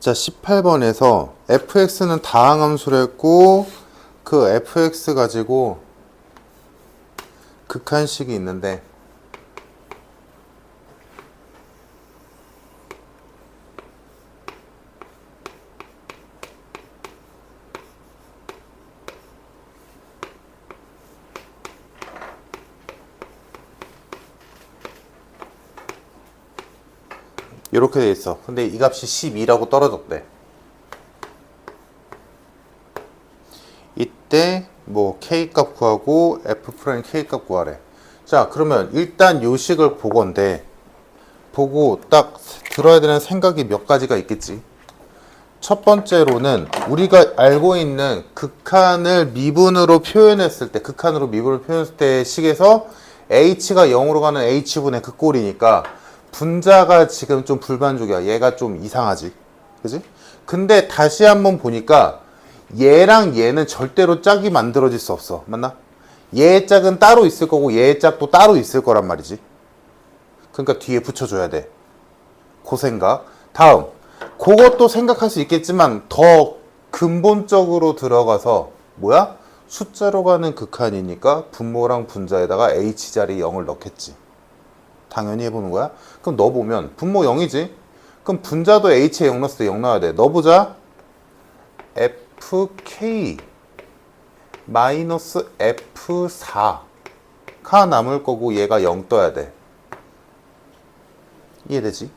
자, 18번에서 fx는 다항함수를 했고 그 fx 가지고 극한식이 있는데 이렇게 돼 있어. 근데 이 값이 12라고 떨어졌대. 이때 뭐 k 값 구하고 f 프라임 k 값 구하래. 자, 그러면 일단 요 식을 보건데 보고 딱 들어야 되는 생각이 몇 가지가 있겠지. 첫 번째로는 우리가 알고 있는 극한을 미분으로 표현했을 때, 극한으로 미분을 표현했을 때 식에서 h가 0으로 가는 h분의 그 꼴이니까 분자가 지금 좀 불만족이야. 얘가 좀 이상하지. 그지? 근데 다시 한번 보니까 얘랑 얘는 절대로 짝이 만들어질 수 없어. 맞나? 얘의 짝은 따로 있을 거고 얘의 짝도 따로 있을 거란 말이지. 그러니까 뒤에 붙여줘야 돼. 그 생각. 다음. 그것도 생각할 수 있겠지만 더 근본적으로 들어가서 뭐야? 숫자로 가는 극한이니까 분모랑 분자에다가 h자리 0을 넣겠지. 당연히 해보는 거야. 그럼 넣어보면 분모 0이지. 그럼 분자도 h에 0 넣었을 때 0 넣어야 돼. 넣어보자. fk 마이너스 f4가 남을 거고 얘가 0 떠야 돼. 이해되지?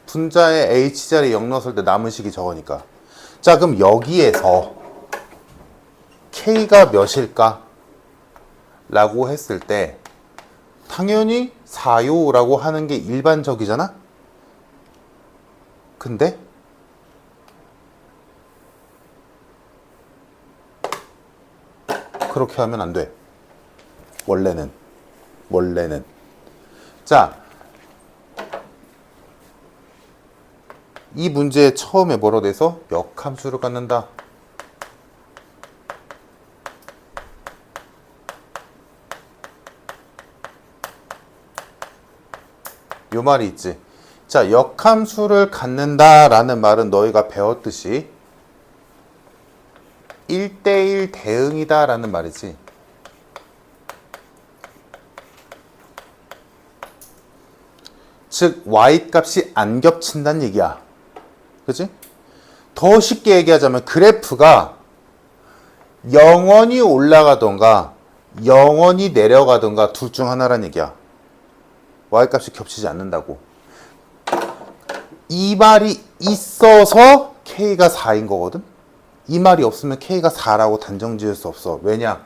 분자에 h자리 0 넣었을 때 남은 식이 저거니까. 자, 그럼 여기에서 k가 몇일까? 라고 했을 때 당연히 4요 라고 하는 게 일반적이잖아? 근데 그렇게 하면 안 돼. 원래는. 자, 이 문제 처음에 뭐로 돼서 역함수를 갖는다. 요 말이 있지. 자, 역함수를 갖는다 라는 말은 너희가 배웠듯이 1대1 대응이다 라는 말이지. 즉 y값이 안 겹친다는 얘기야. 그치? 더 쉽게 얘기하자면 그래프가 영원히 올라가던가 영원히 내려가던가 둘 중 하나란 얘기야. y값이 겹치지 않는다고. 이 말이 있어서 k가 4인 거거든. 이 말이 없으면 k가 4라고 단정 지을 수 없어. 왜냐?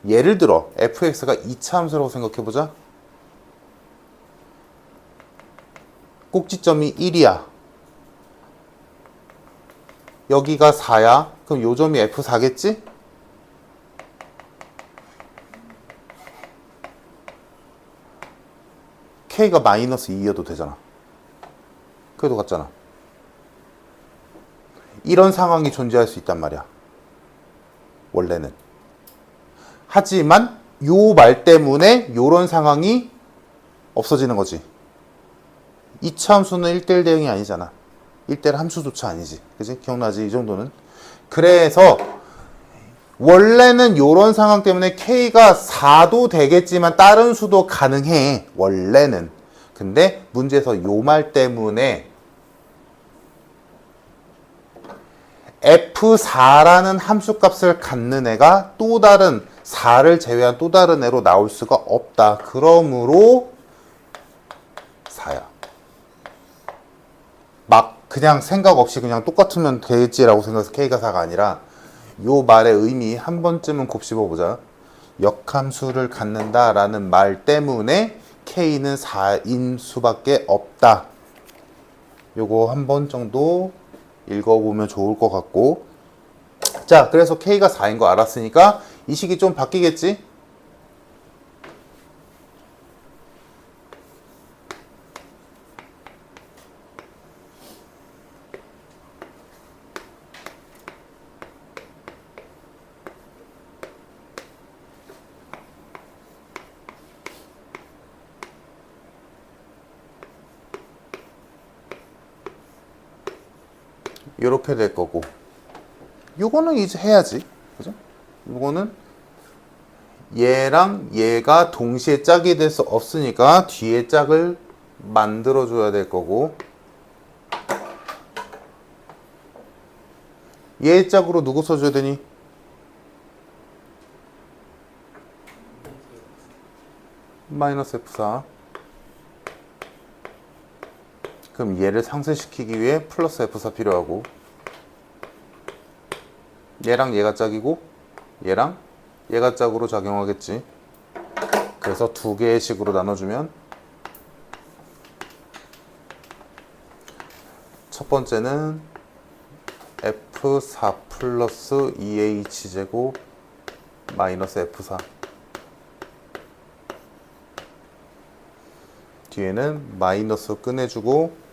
예를 들어 fx가 2차 함수라고 생각해보자. 꼭지점이 1이야. 여기가 4야. 그럼 요 점이 f4겠지? k가 마이너스 2여도 되잖아. 그래도 같잖아. 이런 상황이 존재할 수 있단 말이야. 원래는. 하지만 요 말 때문에 요런 상황이 없어지는 거지. 2차 함수는 1대1 대응이 아니잖아. 1대1 함수조차 아니지. 그치? 기억나지? 이 정도는. 그래서 원래는 요런 상황 때문에 k가 4도 되겠지만 다른 수도 가능해. 원래는. 근데 문제에서 요 말 때문에 f4라는 함수값을 갖는 애가 또 다른 4를 제외한 또 다른 애로 나올 수가 없다. 그러므로 4야. 막 그냥 생각 없이 그냥 똑같으면 되겠지라고 생각해서 k가 4가 아니라 요 말의 의미 한 번쯤은 곱씹어보자. 역함수를 갖는다라는 말 때문에 k는 4인 수밖에 없다. 요거 한 번 정도 읽어보면 좋을 것 같고. 자, 그래서 k가 4인 거 알았으니까 이 식이 좀 바뀌겠지? 이렇게 될 거고, 요거는 이제 해야지. 그죠? 요거는 얘랑 얘가 동시에 짝이 될 수 없으니까 뒤에 짝을 만들어 줘야 될 거고, 얘 짝으로 누구 써줘야 되니? 마이너스 F4. 그럼 얘를 상쇄시키기 위해 플러스 F4 필요하고, 얘랑 얘가 짝이고 얘랑 얘가 짝으로 작용하겠지. 그래서 두 개의 식으로 나눠주면 첫 번째는 F4 플러스 2H제곱 마이너스 F4, 뒤에는 마이너스 꺼내주고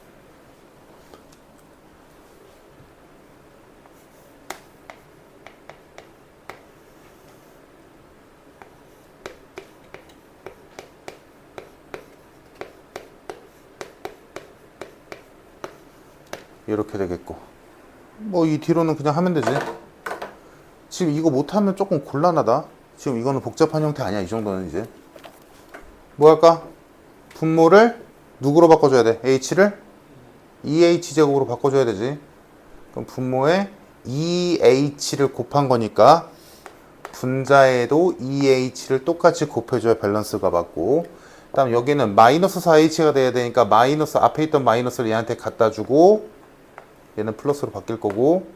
이렇게 되겠고, 뭐 이 뒤로는 그냥 하면 되지. 지금 이거 못하면 조금 곤란하다. 지금 이거는 복잡한 형태 아니야. 이 정도는 이제 뭐 할까? 분모를 누구로 바꿔줘야 돼? H를 2H제곱으로 바꿔줘야 되지. 그럼 분모에 2H를 곱한 거니까 분자에도 2H를 똑같이 곱해줘야 밸런스가 맞고, 그 다음 여기는 마이너스 4H가 돼야 되니까 마이너스, 앞에 있던 마이너스를 얘한테 갖다 주고 얘는 플러스로 바뀔 거고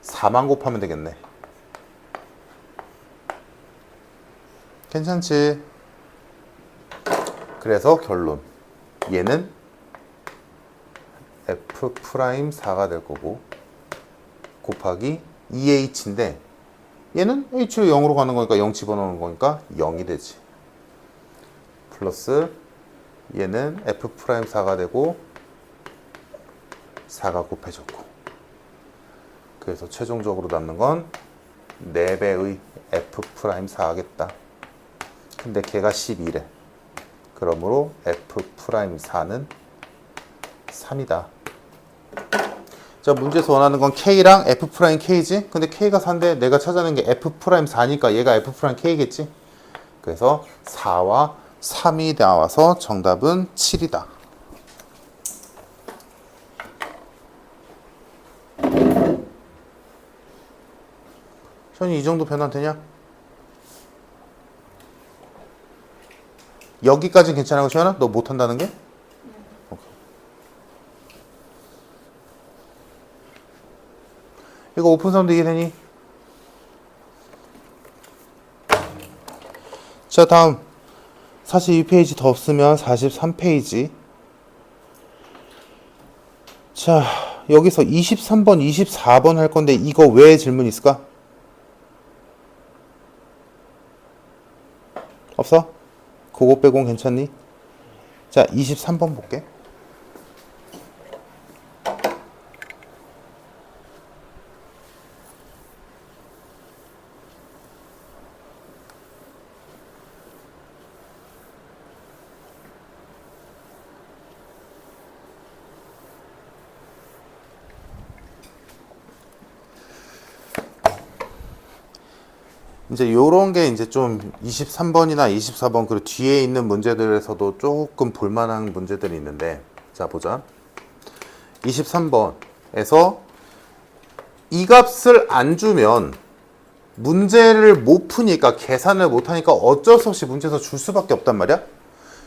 4만 곱하면 되겠네. 괜찮지? 그래서 결론, 얘는 F'4가 될 거고 곱하기 2H인데 얘는 H로 0으로 가는 거니까 0 집어넣는 거니까 0이 되지. 플러스 얘는 F'4가 되고 4가 곱해졌고, 그래서 최종적으로 남는 건 4배의 F'4겠다. 근데 걔가 12래. 그러므로 F'4는 3이다. 자, 문제에서 원하는 건 K랑 F'K지? 근데 K가 4인데 내가 찾아낸 게 F'4니까 얘가 F'K겠지? 그래서 4와 3이 나와서 정답은 7이다. 현이 이 정도 변환 되냐? 여기까지는 괜찮아, 시현아? 너 못한다는 게? 오케이. 이거 오픈 사운드 이해되니? 자, 다음 42페이지 더 없으면 43페이지. 자, 여기서 23번, 24번 할 건데 이거 왜 질문 있을까? 없어? 그거 빼곤 괜찮니? 자, 23번 볼게. 이제 요런 게 이제 좀 23번이나 24번 그 뒤에 있는 문제들에서도 조금 볼만한 문제들이 있는데, 자, 보자. 23번에서 이 값을 안 주면 문제를 못 푸니까, 계산을 못 하니까 어쩔 수 없이 문제에서 줄 수밖에 없단 말이야.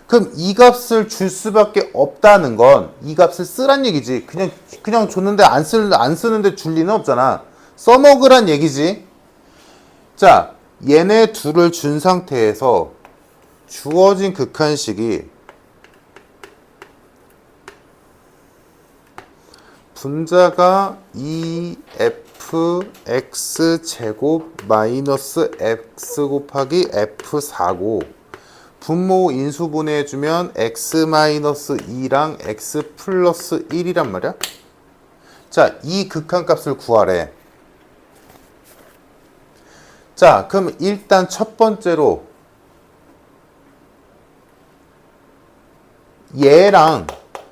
그럼 이 값을 줄 수밖에 없다는 건 이 값을 쓰란 얘기지. 그냥 줬는데 안 쓰는데 줄 리는 없잖아. 써먹으란 얘기지. 자, 얘네 둘을 준 상태에서 주어진 극한식이 분자가 2fx제곱 마이너스 x 곱하기 f4고 분모 인수분해해주면 x 마이너스 2랑 x 플러스 1이란 말이야. 자, 이 극한값을 구하래. 자, 그럼 일단 첫 번째로 얘랑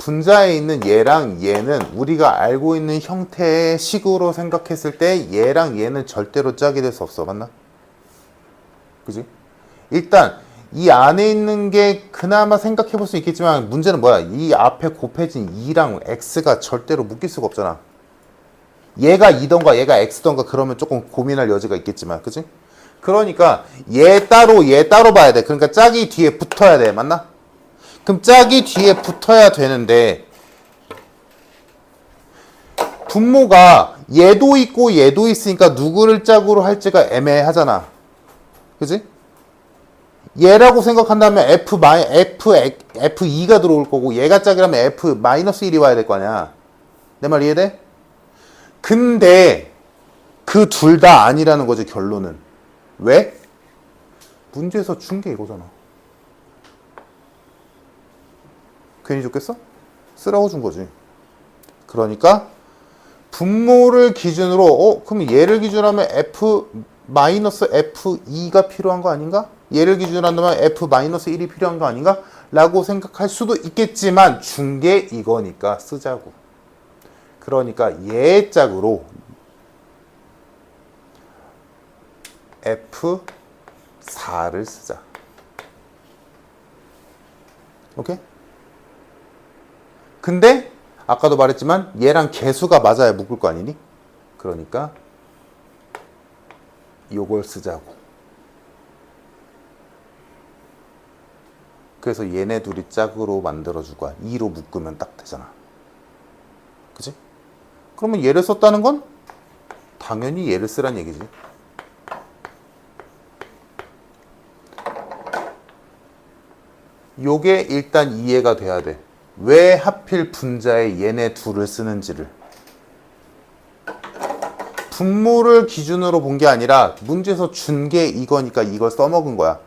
분자에 있는 얘랑 얘는 우리가 알고 있는 형태의 식으로 생각했을 때 얘랑 얘는 절대로 짝이 될 수 없어. 맞나? 그지? 일단 이 안에 있는 게 그나마 생각해 볼 수 있겠지만 문제는 뭐야? 이 앞에 곱해진 2랑 x가 절대로 묶일 수가 없잖아. 얘가 2던가 얘가 x던가 그러면 조금 고민할 여지가 있겠지만, 그지? 그러니까 얘 따로 봐야 돼. 그러니까 짝이 뒤에 붙어야 돼. 맞나? 그럼 짝이 뒤에 붙어야 되는데 분모가 얘도 있고 얘도 있으니까 누구를 짝으로 할지가 애매하잖아. 그지? 얘라고 생각한다면 F2가 들어올 거고 얘가 짝이라면 F-1이 와야 될 거 아니야. 내 말 이해돼? 근데 그 둘 다 아니라는 거지 결론은. 왜? 문제에서 준 게 이거잖아. 괜히 줬겠어? 쓰라고 준 거지. 그러니까 분모를 기준으로 그럼 얘를 기준으로 하면 F-F2가 필요한 거 아닌가? 얘를 기준으로 한다면 F-1이 필요한 거 아닌가? 라고 생각할 수도 있겠지만 준 게 이거니까 쓰자고. 그러니까 얘 짝으로 F4를 쓰자. 오케이? 근데 아까도 말했지만 얘랑 개수가 맞아야 묶을 거 아니니? 그러니까 요걸 쓰자고. 그래서 얘네 둘이 짝으로 만들어주고 2로 묶으면 딱 되잖아. 그치? 그러면 얘를 썼다는 건 당연히 얘를 쓰란 얘기지. 요게 일단 이해가 돼야 돼. 왜 하필 분자에 얘네 둘을 쓰는지를. 분모를 기준으로 본 게 아니라 문제에서 준 게 이거니까 이걸 써먹은 거야.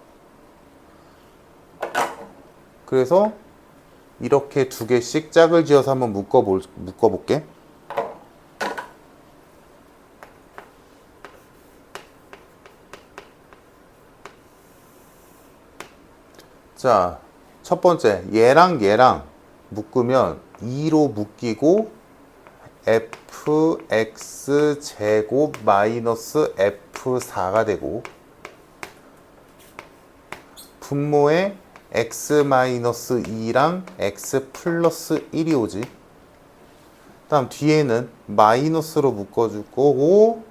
그래서 이렇게 두 개씩 짝을 지어서 한번 묶어볼게. 자, 첫 번째 얘랑 얘랑 묶으면 2로 묶이고 fx 제곱 마이너스 f4가 되고 분모에 x 마이너스 2랑 x 플러스 1이 오지. 다음 뒤에는 마이너스로 묶어줄 거고,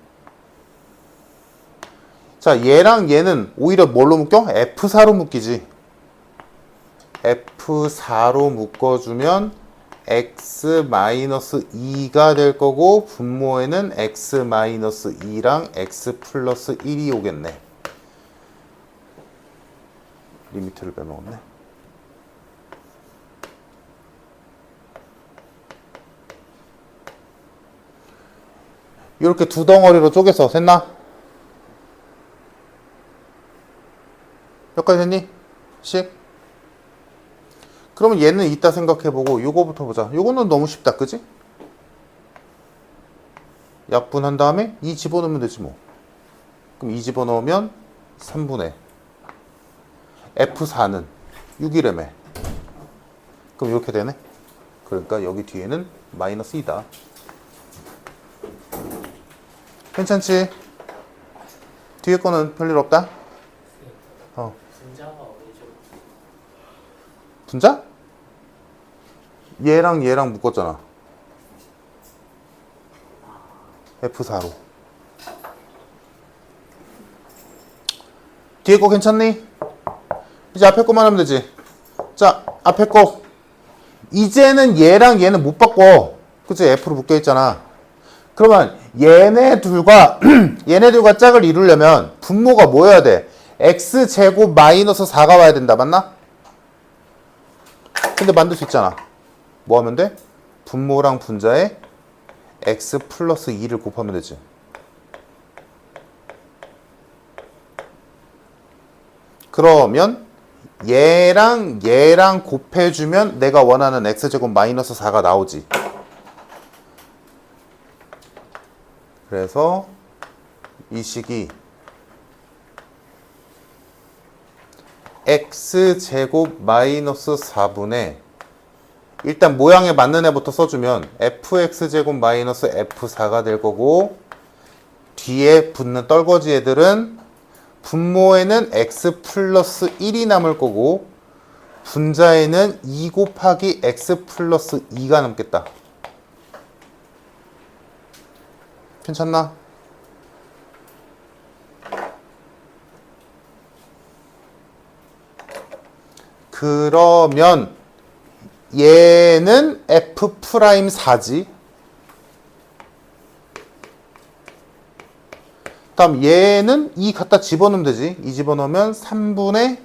자 얘랑 얘는 오히려 뭘로 묶여? f4로 묶이지. f4로 묶어주면 x-2가 될 거고 분모에는 x-2랑 x 플러스 1이 오겠네. 리미트를 빼먹었네. 이렇게 두 덩어리로 쪼개서 셌나? 몇 가지 됐니? 10? 그러면 얘는 이따 생각해보고 요거부터 보자. 요거는 너무 쉽다, 그지? 약분한 다음에 2 집어넣으면 되지 뭐. 그럼 2 집어넣으면 3분의 F4는 6이라며. 그럼 이렇게 되네. 그러니까 여기 뒤에는 마이너스 2다. 괜찮지? 뒤에 거는 별일 없다? 분자가 어디죠? 분자? 얘랑 얘랑 묶었잖아. F4로. 뒤에 거 괜찮니? 이제 앞에 거만 하면 되지. 자, 앞에 거. 이제는 얘랑 얘는 못 바꿔. 그치? F로 묶여있잖아. 그러면 얘네 둘과 짝을 이루려면 분모가 뭐여야 돼? x제곱 마이너스 4가 와야 된다. 맞나? 근데 만들 수 있잖아. 뭐 하면 돼? 분모랑 분자에 x 플러스 2를 곱하면 되지. 그러면 얘랑 얘랑 곱해주면 내가 원하는 x제곱 마이너스 4가 나오지. 그래서 이 식이 x제곱 마이너스 4분의 일단 모양에 맞는 애부터 써주면 fx제곱 마이너스 f4가 될 거고 뒤에 붙는 떨거지 애들은 분모에는 x 플러스 1이 남을 거고 분자에는 2 곱하기 x 플러스 2가 남겠다. 괜찮나? 그러면 얘는 f'4지. 다음 얘는 2 갖다 집어넣으면 되지. 2 집어넣으면 3분의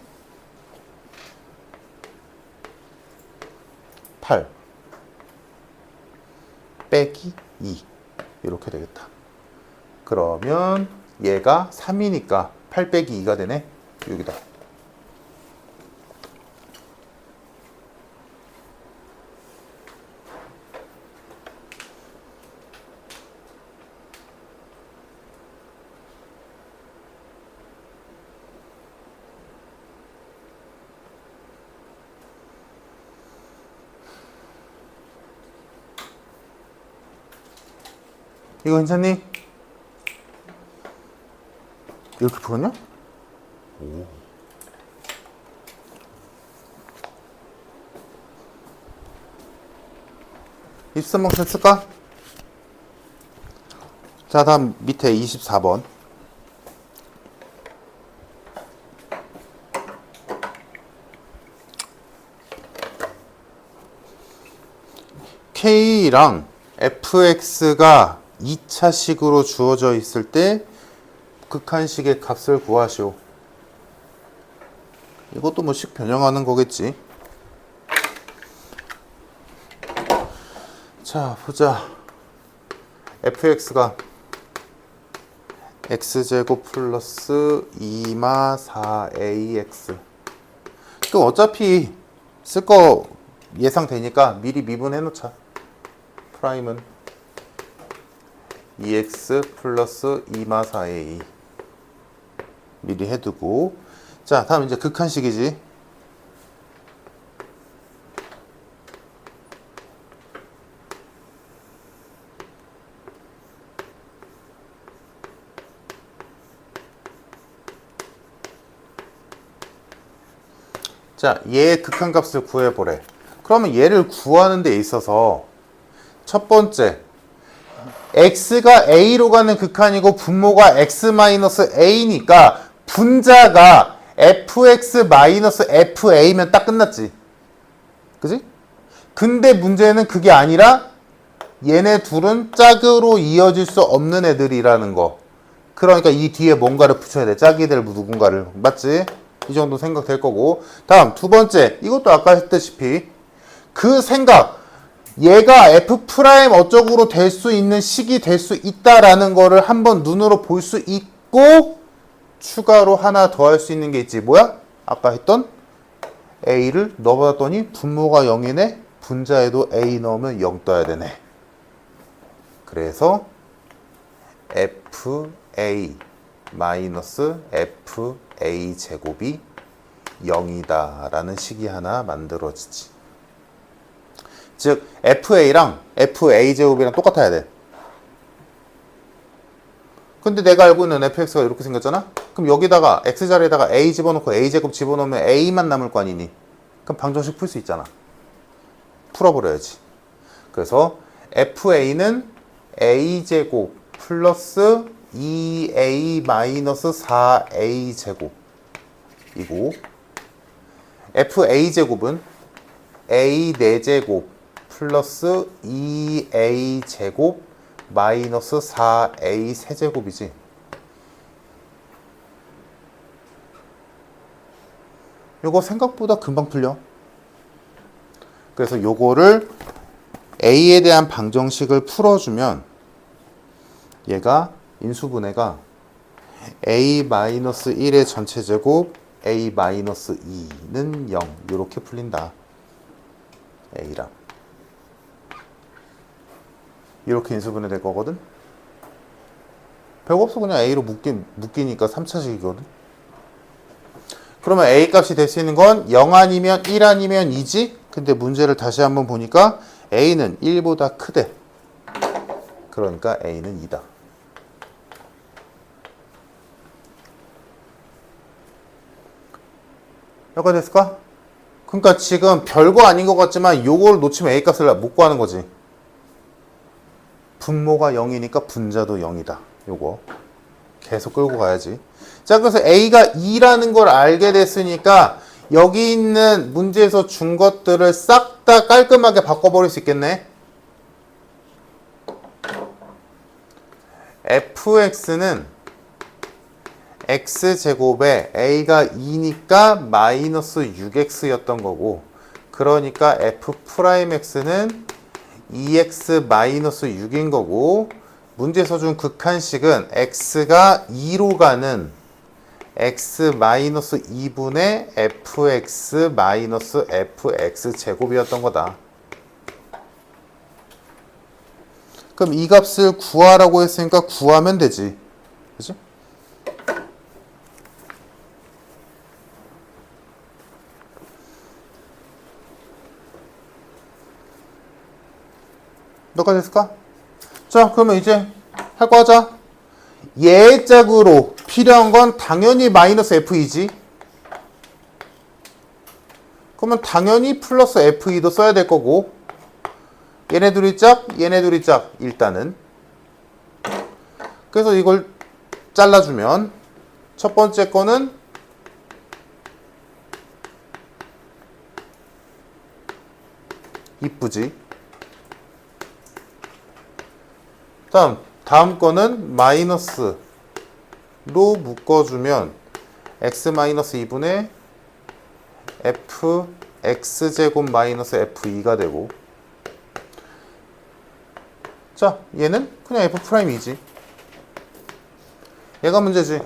8 빼기 2 이렇게 되겠다. 그러면 얘가 3이니까 8 빼기 2가 되네. 여기다. 이거 괜찮니? 이렇게 풀었냐? 오. 입선방편 쓸까? 자, 다음 밑에 24번. K랑 fx가 2차식으로 주어져 있을 때 극한식의 값을 구하시오. 이것도 뭐 식 변형하는 거겠지. 자, 보자. fx가 x제곱 플러스 2마 4ax. 그럼 어차피 쓸 거 예상되니까 미리 미분해 놓자. 프라임은 2x 플러스 2마 4a 미리 해두고. 자, 다음 이제 극한식이지. 자, 얘의 극한값을 구해보래. 그러면 얘를 구하는 데 있어서 첫 번째, x가 a로 가는 극한이고 분모가 x-a니까 분자가 fx-fa면 딱 끝났지. 그지? 근데 문제는 그게 아니라 얘네 둘은 짝으로 이어질 수 없는 애들이라는 거. 그러니까 이 뒤에 뭔가를 붙여야 돼. 짝이 될 누군가를. 맞지? 이 정도 생각될 거고. 다음 두 번째, 이것도 아까 했다시피 그 생각, 얘가 f' 어쩌고로 될 수 있는 식이 될 수 있다라는 거를 한번 눈으로 볼 수 있고 추가로 하나 더 할 수 있는 게 있지. 뭐야? 아까 했던 a를 넣어봤더니 분모가 0이네. 분자에도 a 넣으면 0 떠야 되네. 그래서 fa 마이너스 fa 제곱이 0이다 라는 식이 하나 만들어지지. 즉 fa랑 fa 제곱이랑 똑같아야 돼. 근데 내가 알고 있는 fx가 이렇게 생겼잖아? 그럼 여기다가 x 자리에다가 a 집어넣고 a 제곱 집어넣으면 a만 남을 거 아니니? 그럼 방정식 풀 수 있잖아. 풀어버려야지. 그래서 fa는 a 제곱 플러스 2a 마이너스 4a 제곱이고 fa 제곱은 a 4제곱 플러스 2a 제곱 마이너스 4a 세제곱이지. 요거 생각보다 금방 풀려. 그래서 요거를 a에 대한 방정식을 풀어주면 얘가 인수분해가 a-1의 전체 제곱 a-2는 0 이렇게 풀린다. a랑 이렇게 인수분해 될 거거든. 별거 없어. 그냥 a로 묶이니까 3차식이거든. 그러면 a 값이 될 수 있는 건 0 아니면 1 아니면 2지. 근데 문제를 다시 한번 보니까 a는 1보다 크대. 그러니까 a는 2다. 여기까지 됐을까? 그러니까 지금 별거 아닌 것 같지만 요걸 놓치면 a 값을 못 구하는 거지. 분모가 0이니까 분자도 0이다. 요거 계속 끌고 가야지. 자, 그래서 a가 2라는 걸 알게 됐으니까 여기 있는 문제에서 준 것들을 싹 다 깔끔하게 바꿔버릴 수 있겠네. fx는 x제곱에 a가 2니까 마이너스 6x였던 거고, 그러니까 f'x는 2x 마이너스 6인 거고, 문제에서 준 극한식은 x가 2로 가는 x 마이너스 2분의 fx 마이너스 fx 제곱이었던 거다. 그럼 이 값을 구하라고 했으니까 구하면 되지. 그치? 몇 가지 됐을까? 자, 그러면 이제 할 거 하자. 얘 짝으로 필요한 건 당연히 마이너스 f이지. 그러면 당연히 플러스 f2도 써야 될 거고, 얘네 둘이 짝, 얘네 둘이 짝, 일단은. 그래서 이걸 잘라주면 첫 번째 거는 이쁘지. 다음 거는 마이너스로 묶어주면 x-2분의 fx제곱 마이너스 f2가 되고, 자, 얘는 그냥 f'이지. 얘가 문제지.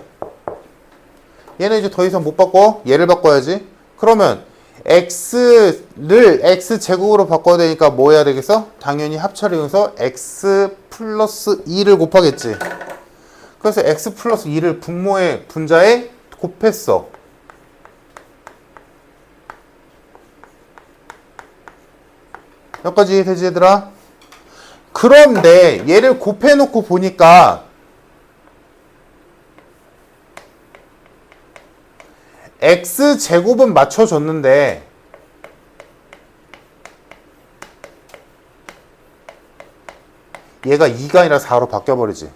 얘는 이제 더 이상 못 바꿔. 얘를 바꿔야지. 그러면 x를 x제곱으로 바꿔야 되니까 뭐 해야 되겠어? 당연히 합차를 이용해서 x 플러스 2를 곱하겠지. 그래서 x 플러스 2를 분모의 분자에 곱했어. 여기까지 되지 얘들아? 그런데 얘를 곱해놓고 보니까 x제곱은 맞춰줬는데 얘가 2가 아니라 4로 바뀌어버리지.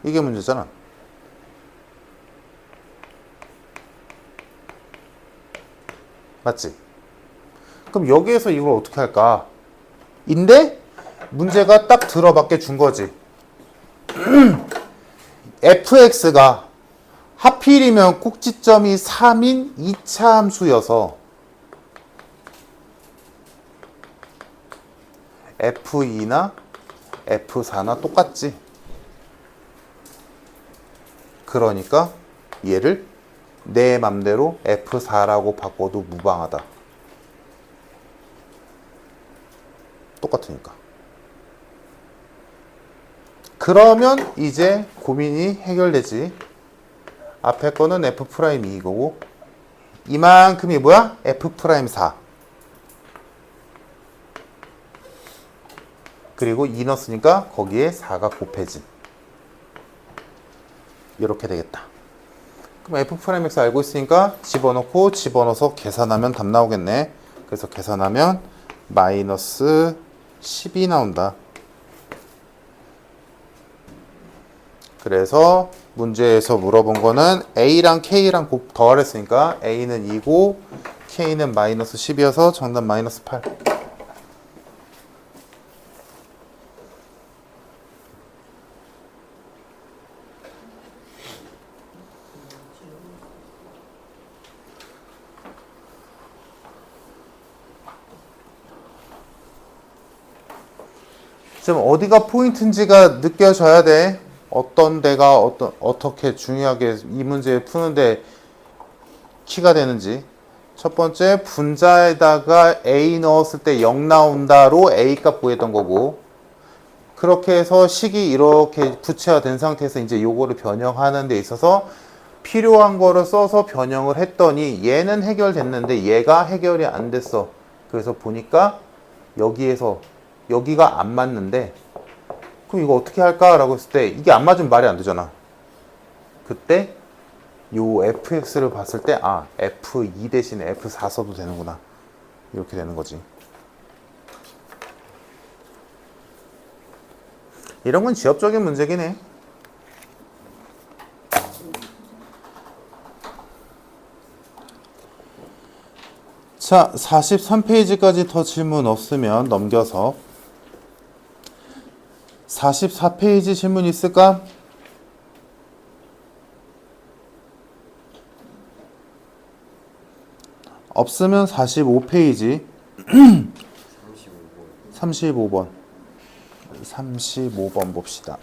이게 문제잖아. 맞지? 그럼 여기에서 이걸 어떻게 할까? 인데 문제가 딱 들어맞게 준 거지. fx가 하필이면 꼭지점이 3인 2차 함수여서 f2나 f4나 똑같지. 그러니까 얘를 내 맘대로 f4라고 바꿔도 무방하다. 똑같으니까. 그러면 이제 고민이 해결되지. 앞에 거는 f'2이고 이만큼이 뭐야? f'4. 그리고 2 넣었으니까 거기에 4가 곱해진. 이렇게 되겠다. 그럼 f'x 알고 있으니까 집어넣고 집어넣어서 계산하면 답 나오겠네. 그래서 계산하면 마이너스 10이 나온다. 그래서 문제에서 물어본 거는 A랑 K랑 더하랬으니까 A는 2고 K는 마이너스 10이어서 정답 마이너스 8. 지금 어디가 포인트인지가 느껴져야 돼. 어떤 데가 어떻게 중요하게 이 문제 푸는데 키가 되는지. 첫 번째, 분자에다가 A 넣었을 때 0 나온다로 A 값 구했던 거고, 그렇게 해서 식이 이렇게 구체화된 상태에서 이제 요거를 변형하는 데 있어서 필요한 거를 써서 변형을 했더니 얘는 해결됐는데 얘가 해결이 안 됐어. 그래서 보니까 여기에서 여기가 안 맞는데 그럼 이거 어떻게 할까라고 했을 때 이게 안 맞으면 말이 안 되잖아. 그때 요 fx를 봤을 때 아, f2 대신에 f4 써도 되는구나. 이렇게 되는 거지. 이런 건 지엽적인 문제긴 해. 자, 43페이지까지 더 질문 없으면 넘겨서 44페이지 질문 있을까? 없으면 45페이지 35번 35번 봅시다.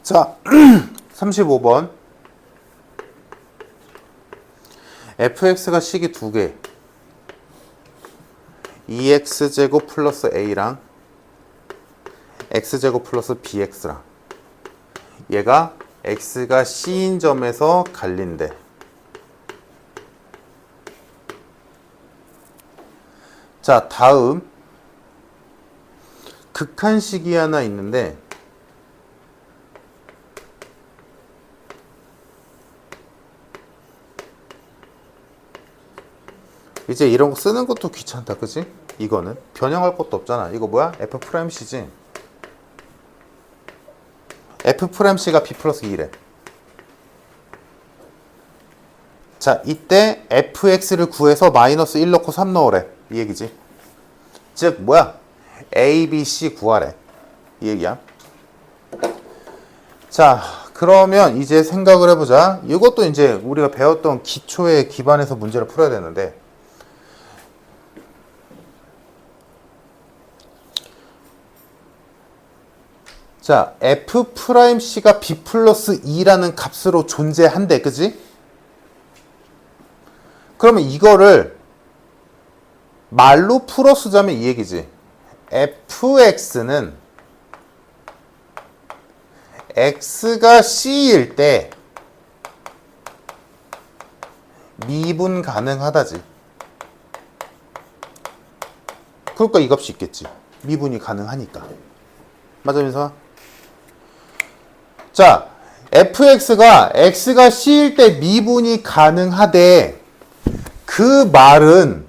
자, 35번 fx가 식이 두 개 2x제곱 플러스 a랑 x제곱 플러스 bx랑 얘가 x가 c인 점에서 갈린대. 자, 다음 극한식이 하나 있는데 이제 이런 거 쓰는 것도 귀찮다, 그치? 이거는 변형할 것도 없잖아. 이거 뭐야? F'C지. F'C가 B 플러스 2래. 자, 이때 fx를 구해서 마이너스 1 넣고 3 넣으래. 이 얘기지. 즉 뭐야? a, b, c 구하래. 이 얘기야. 자, 그러면 이제 생각을 해보자. 이것도 이제 우리가 배웠던 기초에 기반해서 문제를 풀어야 되는데 자, f'c가 b 플러스 2라는 값으로 존재한대. 그지? 그러면 이거를 말로 풀어 쓰자면 이 얘기지. fx는 x가 c일 때 미분 가능하다지. 그러니까 이 값이 있겠지. 미분이 가능하니까. 맞아, 민서아? 자, fx가 x가 c일 때 미분이 가능하대. 그 말은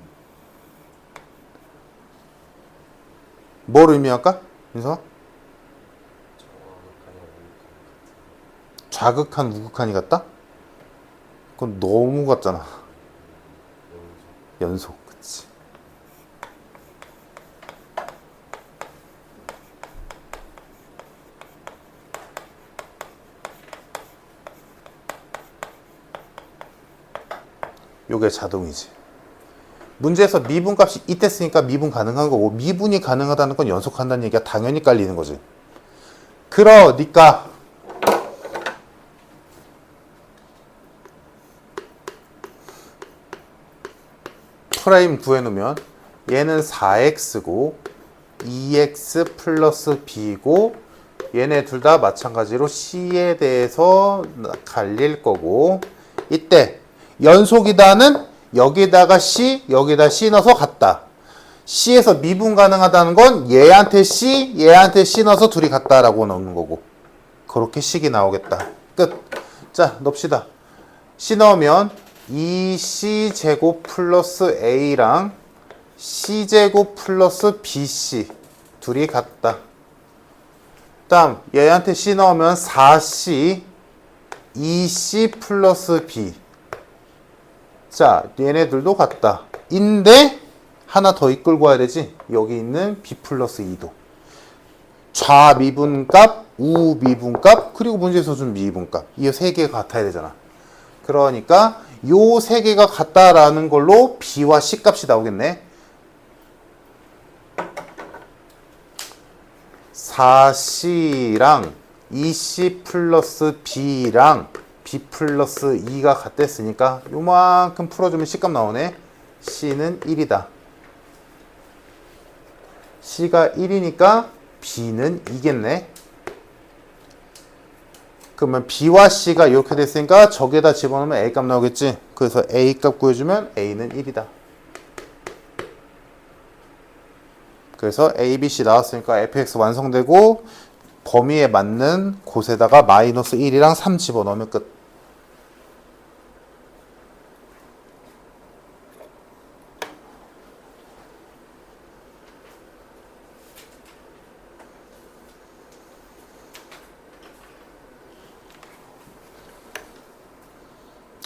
뭘 의미할까? 민서아? 좌극한 우극한이 같다? 그건 너무 같잖아. 연속. 그치. 요게 자동이지. 문제에서 미분값이 이때 쓰니까 미분 가능한 거고 미분이 가능하다는 건 연속한다는 얘기가 당연히 깔리는 거지. 그러니까 프라임 구해놓으면 얘는 4x고 2x 플러스 b고 얘네 둘 다 마찬가지로 c에 대해서 갈릴 거고 이때 연속이다는 여기다가 c, 여기다 c 넣어서 같다. c에서 미분 가능하다는 건 얘한테 c, 얘한테 c 넣어서 둘이 같다라고 넣는 거고 그렇게 식이 나오겠다. 끝. 자, 넣읍시다. c 넣으면 2c제곱 플러스 a랑 c제곱 플러스 bc 둘이 같다. 다음 얘한테 c 넣으면 4c 2c 플러스 b. 자, 얘네들도 같다. 인데 하나 더 이끌고 와야 되지. 여기 있는 b 플러스 2도. 좌미분값, 우미분값, 그리고 문제에서 준 미분값. 이 세 개가 같아야 되잖아. 그러니까 요 세 개가 같다라는 걸로 b와 c 값이 나오겠네. 4c랑 2c 플러스 b랑 b 플러스 2가 같댔으니까 요만큼 풀어주면 C값 나오네. C는 1이다. C가 1이니까 B는 2겠네. 그러면 B와 C가 이렇게 됐으니까 저기에다 집어넣으면 A값 나오겠지. 그래서 A값 구해주면 A는 1이다. 그래서 A, B, C 나왔으니까 fx 완성되고 범위에 맞는 곳에다가 마이너스 1이랑 3 집어넣으면 끝.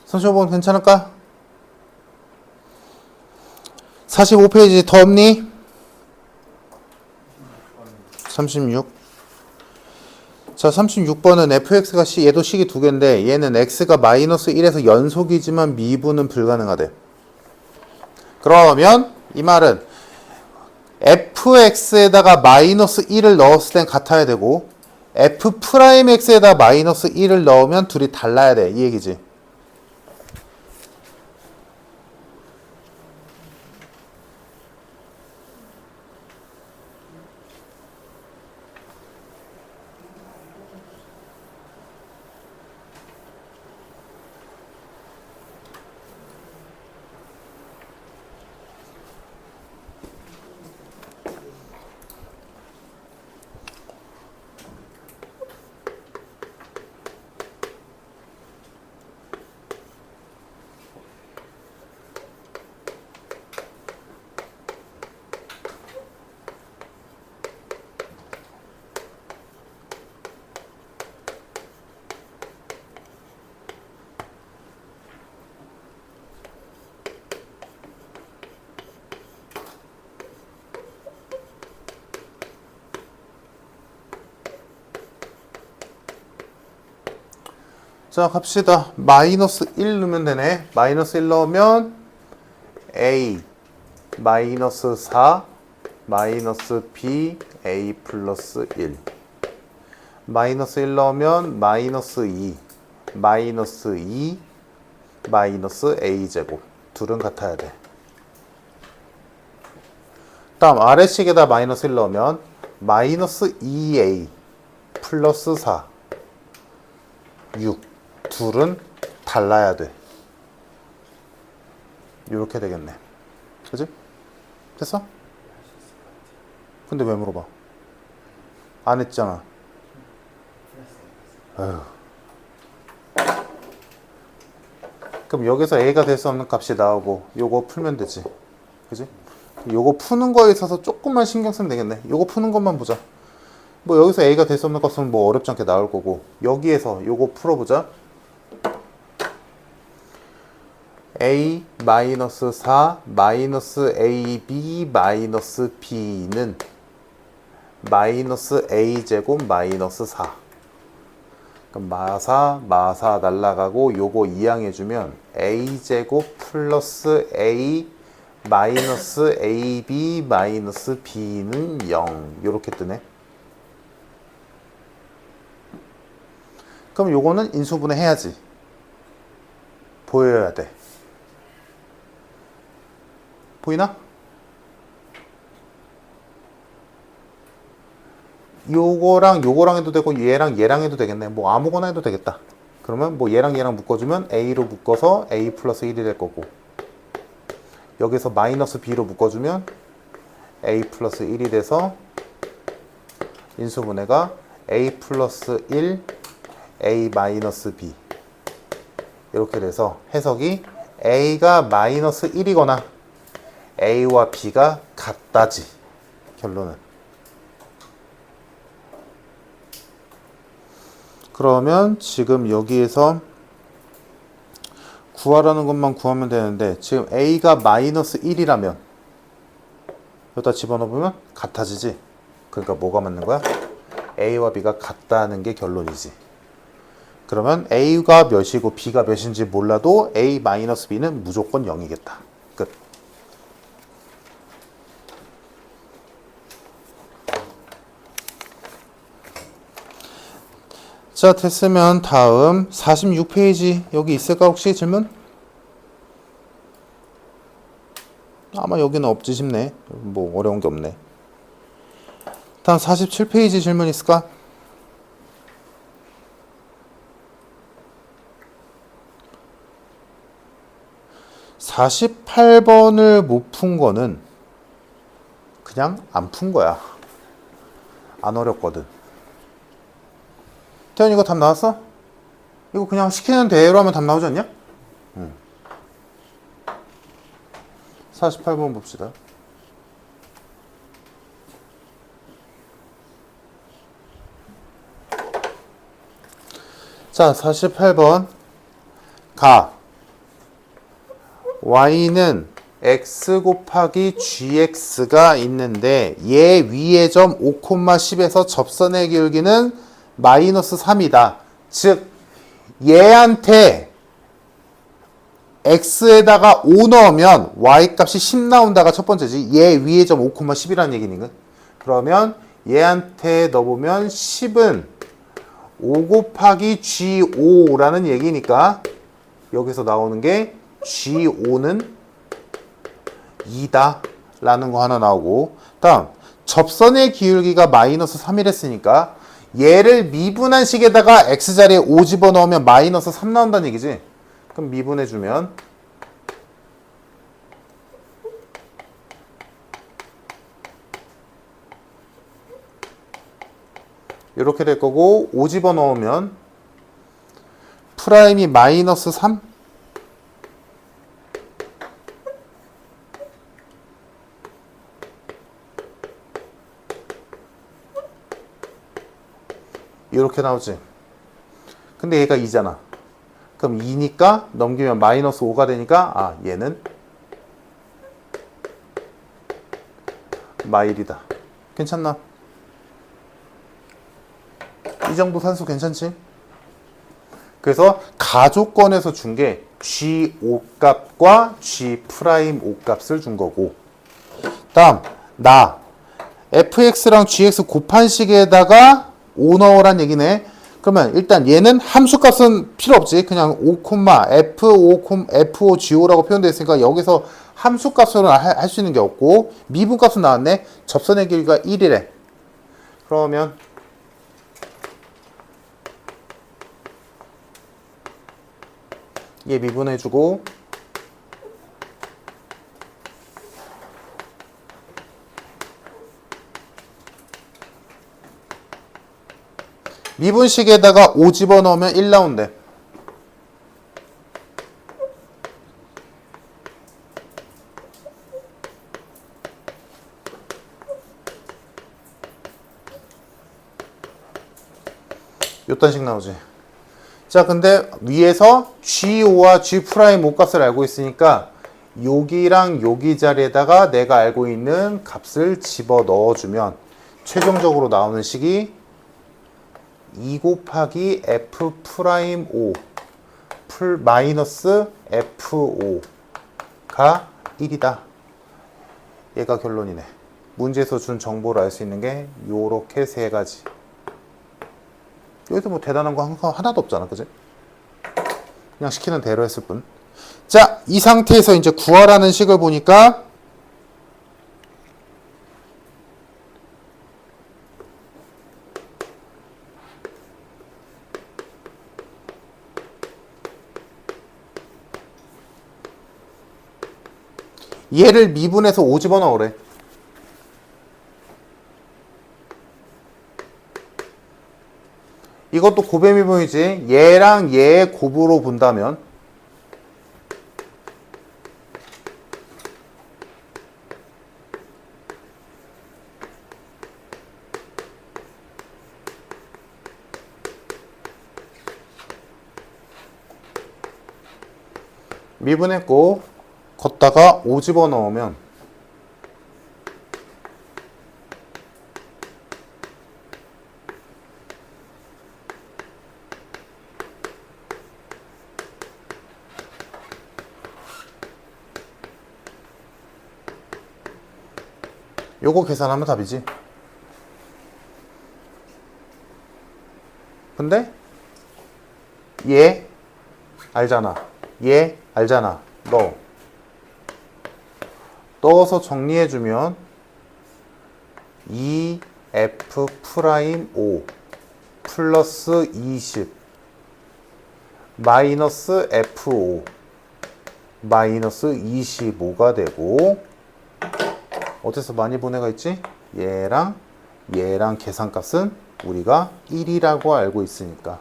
선생님 괜찮을까? 45페이지 더 없니? 36. 자, 36번은 fx가 c, 얘도 식이 두 개인데 얘는 x가 마이너스 1에서 연속이지만 미분은 불가능하대. 그러면 이 말은 fx에다가 마이너스 1을 넣었을 땐 같아야 되고 f'x에다 마이너스 1을 넣으면 둘이 달라야 돼. 이 얘기지. 자, 갑시다. 마이너스 1 넣으면 되네. 마이너스 1 넣으면 a 마이너스 4 마이너스 b a 플러스 1 마이너스 1 넣으면 마이너스 2 마이너스 2 마이너스 a 제곱 둘은 같아야 돼. 다음 아래식에다 마이너스 1 넣으면 마이너스 2a 플러스 4 6 둘은 달라야 돼. 이렇게 되겠네. 그지? 됐어? 근데 왜 물어봐? 안 했잖아. 에휴. 그럼 여기서 a가 될 수 없는 값이 나오고 요거 풀면 되지. 그지? 요거 푸는 거에 있어서 조금만 신경 쓰면 되겠네. 요거 푸는 것만 보자. 뭐 여기서 a가 될 수 없는 값은 뭐 어렵지 않게 나올 거고 여기에서 요거 풀어보자. a 마이너스 4 마이너스 ab 마이너스 b는 마이너스 a 제곱 마이너스 4. 그럼 마사 날라가고 요거 이항해주면 a 제곱 플러스 a 마이너스 ab 마이너스 b는 0 요렇게 뜨네. 그럼 요거는 인수분해 해야지. 보여야 돼. 보이나? 요거랑 요거랑 해도 되고 얘랑 해도 되겠네. 뭐 아무거나 해도 되겠다. 그러면 뭐 얘랑 묶어주면 a로 묶어서 a 플러스 1이 될 거고 여기서 마이너스 b로 묶어주면 a 플러스 1이 돼서 인수분해가 a 플러스 1 a 마이너스 b 이렇게 돼서 해석이 a가 마이너스 1이거나 a와 b가 같다지. 결론은. 그러면 지금 여기에서 구하라는 것만 구하면 되는데 지금 a가 마이너스 1이라면 여기다 집어넣으면 같아지지. 그러니까 뭐가 맞는 거야? a와 b가 같다는 게 결론이지. 그러면 a가 몇이고 b가 몇인지 몰라도 a 마이너스 b는 무조건 0이겠다. 끝. 자, 자, 됐으면 다음 46페이지 여기 있을까 혹시 질문? 아마 여기는 없지 싶네. 뭐 어려운 게 없네. 다음 47페이지 질문 있을까? (48번을) 못 푼 거는 그냥 안 푼 거야. 안 어렵거든. 태연 이거 답 나왔어? 이거 그냥 시키는 대로 하면 답 나오지 않냐? 48번 봅시다. 자, 48번. 가. y는 x 곱하기 gx가 있는데 얘 위의 점 5,10에서 접선의 기울기는 마이너스 3이다. 즉 얘한테 x에다가 5 넣으면 y 값이 10 나온다가 첫 번째지. 얘 위의 점 5,10이라는 얘기니까. 그러면 얘한테 넣어보면 10은 5 곱하기 g5라는 얘기니까 여기서 나오는 게 g5는 2다 라는 거 하나 나오고, 다음 접선의 기울기가 마이너스 3이랬으니까 얘를 미분한 식에다가 x자리에 5 집어넣으면 마이너스 3 나온다는 얘기지. 그럼 미분해주면 이렇게 될 거고, 5 집어넣으면 프라임이 마이너스 3? 이렇게 나오지. 근데 얘가 2잖아. 그럼 2니까 넘기면 마이너스 5가 되니까 아, 얘는 마일이다. 괜찮나? 이 정도 산수 괜찮지? 그래서 가조건에서 준 게 G5 값과 G'5 값을 준 거고, 다음 나 fx랑 gx 곱한 식에다가 5 넣으란 얘기네. 그러면 일단 얘는 함수값은 필요 없지. 그냥 5, f5g5라고 표현되어 있으니까 여기서 함수값으로 할 수 있는 게 없고, 미분값은 나왔네. 접선의 길이가 1이래. 그러면 얘 미분해주고, 미분식에다가 5 집어넣으면 1 나온대. 요딴 식 나오지. 자, 근데 위에서 G5와 G'5 값을 알고 있으니까 여기랑 여기 자리에다가 내가 알고 있는 값을 집어 넣어주면 최종적으로 나오는 식이 2 곱하기 F'5 마이너스 F5가 1이다. 얘가 결론이네. 문제에서 준 정보를 알 수 있는 게 요렇게 세 가지. 여기서 뭐 대단한 거 하나도 없잖아, 그지? 그냥 시키는 대로 했을 뿐. 자, 이 상태에서 이제 구하라는 식을 보니까 얘를 미분해서 5 집어넣으래. 이것도 곱의 미분이지. 얘랑 얘의 곱으로 본다면 미분했고 걷다가 5 집어넣으면 요거 계산하면 답이지. 근데 얘 알잖아. 얘 알잖아. 넣어서 정리해주면 2F'5 플러스 20 마이너스 F5 마이너스 25가 되고 어디서 많이 보내가 있지? 얘랑 계산값은 우리가 1이라고 알고 있으니까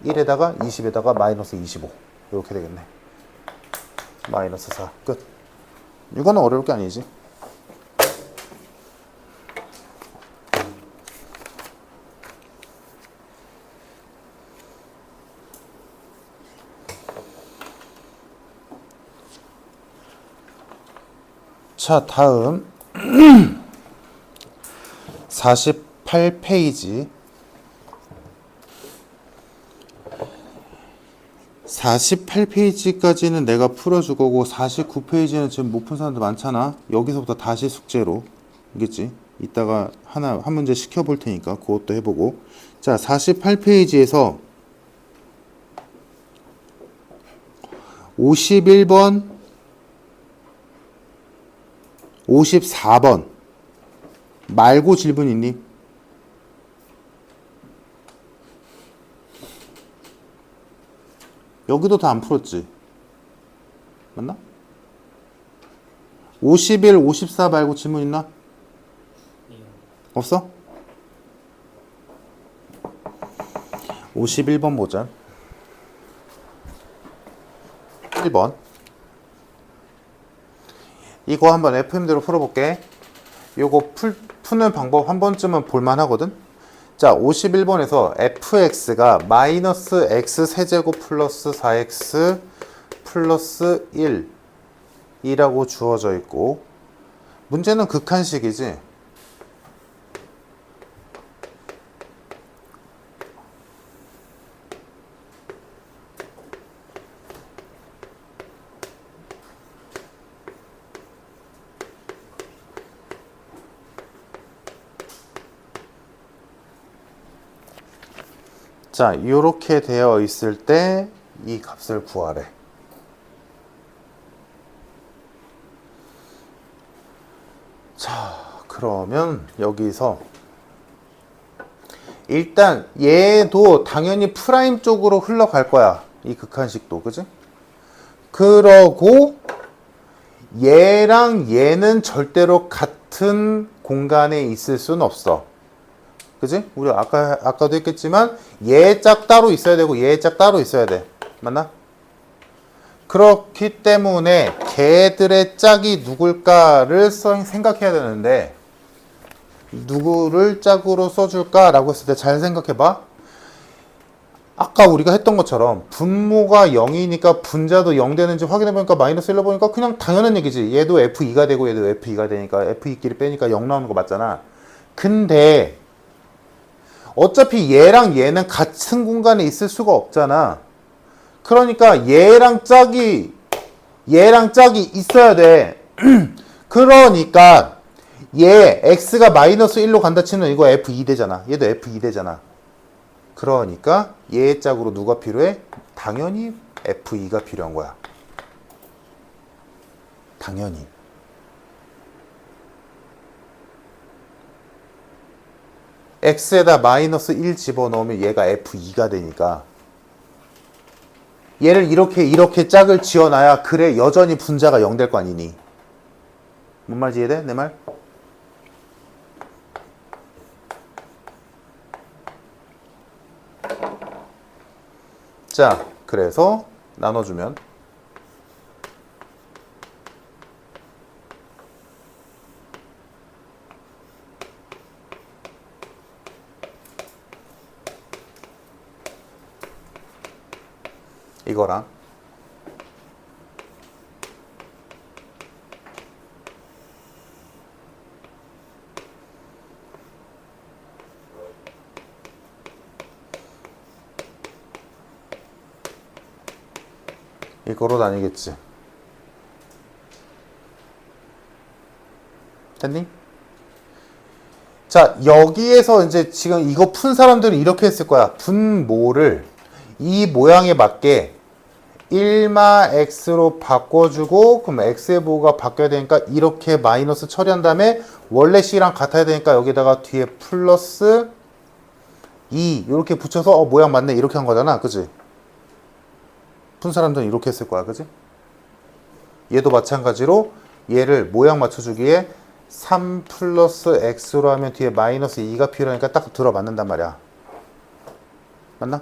1에다가 20에다가 마이너스 25 이렇게 되겠네. 마이너스 4 끝. 이거는 어려울 게 아니지. 자, 다음 48페이지 48페이지까지는 내가 풀어줄 거고 49페이지는 지금 못 푼 사람들 많잖아. 여기서부터 다시 숙제로 알겠지? 이따가 한 문제 시켜볼 테니까 그것도 해보고. 자, 48페이지에서 51번 54번 말고 질문 있니? 여기도 다 안 풀었지? 맞나? 51, 54 말고 질문 있나? 없어? 51번 보자. 1번. 이거 한번 FM대로 풀어볼게. 요거 푸는 방법 한 번쯤은 볼만 하거든? 자, 51번에서 fx가 마이너스 x 세제곱 플러스 4x 플러스 1이라고 주어져 있고, 문제는 극한식이지. 자, 이렇게 되어 있을 때 이 값을 구하래. 자, 그러면 여기서 일단 얘도 당연히 프라임 쪽으로 흘러갈 거야. 이 극한식도, 그지? 그러고 얘랑 얘는 절대로 같은 공간에 있을 수는 없어. 그지? 우리 아까도 했겠지만 얘 짝 따로 있어야 되고 얘 짝 따로 있어야 돼. 맞나? 그렇기 때문에 걔들의 짝이 누굴까를 생각해야 되는데 누구를 짝으로 써줄까라고 했을 때 잘 생각해봐. 아까 우리가 했던 것처럼 분모가 0이니까 분자도 0 되는지 확인해보니까 마이너스 1로 보니까 그냥 당연한 얘기지. 얘도 F2가 되고 얘도 F2가 되니까 F2끼리 빼니까 0 나오는 거 맞잖아. 근데 어차피 얘랑 얘는 같은 공간에 있을 수가 없잖아. 그러니까 얘랑 짝이 있어야 돼. 그러니까 얘 x가 마이너스 1로 간다 치면 이거 f2 되잖아. 얘도 f2 되잖아. 그러니까 얘의 짝으로 누가 필요해? 당연히 f2가 필요한 거야. 당연히. x에다 마이너스 1 집어넣으면 얘가 f2가 되니까 얘를 이렇게 짝을 지어놔야 그래 여전히 분자가 0 될 거 아니니. 뭔 말인지 이해돼? 내 말? 자, 그래서 나눠주면 이거랑 이거로 나뉘겠지. 됐니? 자, 여기에서 이제 지금 이거 푼 사람들은 이렇게 했을 거야. 분모를 이 모양에 맞게 1마 x로 바꿔주고 그럼 x의 부호가 바뀌어야 되니까 이렇게 마이너스 처리한 다음에 원래 c랑 같아야 되니까 여기다가 뒤에 플러스 2 이렇게 붙여서 모양 맞네 이렇게 한 거잖아. 그지? 푼 사람들은 이렇게 했을 거야. 그지? 얘도 마찬가지로 얘를 모양 맞춰주기에 3 플러스 x로 하면 뒤에 마이너스 2가 필요하니까 딱 들어맞는단 말이야. 맞나?